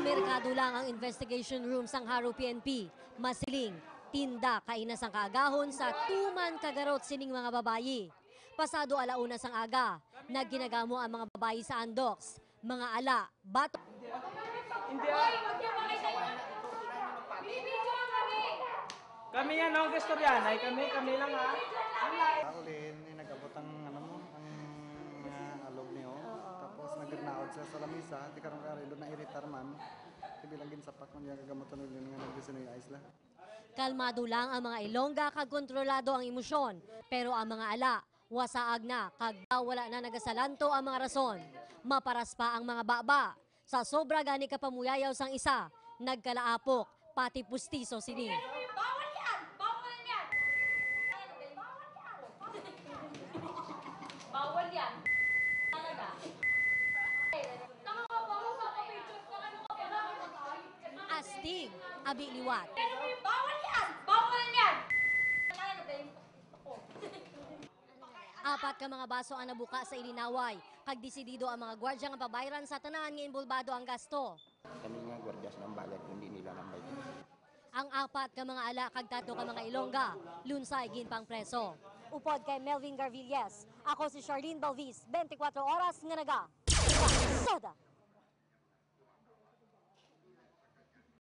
Merkado lang ang investigation room sang Haro PNP. Masiling, tinda kainas ang kaagahon sa tuman kagarot sining mga babayi. Pasado alauna sang aga, nagginagamo ang mga babayi sa Andox. Mga ala, bato. Kami yan, no? Gusto yan. Ay, kami lang, ha? Ulin, nag-abot ang, ang mga alog niyo. Tapos nagnaod sila sa lamisa. Di karong kari, doon na iritar man. Bilang ginsapak man yung kagamutan ulin nga nagdisa na isla. Kalmado lang ang mga Ilongga kag kontrolado ang emosyon. Pero ang mga ala, wasaag na kag wala na nagasalanto ang mga rason. Maparas pa ang mga baba. Sa sobra gani kapamuyayaw sang isa, nagkalaapok, pati pustiso sini. Bawal yan! Bawal yan! Bawal yan! Talaga. Nakakabawa sa picture ka ano ka ba? Astig, abi liwat. Bawal yan! Bawal yan! Apat ka mga baso ang nabuka sa ilinaway. Kag desidido ang mga gwardya nga pabayran sa tanan nga involbado ang gasto. Kami nga gwardyas ng bayan, hindi nila nambay. Ang apat ka mga ala kag tatlo ka mga Ilongga, lunsay ginpang preso. Upod kay Melvin Garvilles. Ako si Charlene Balvis, 24 oras nga naga. Soda!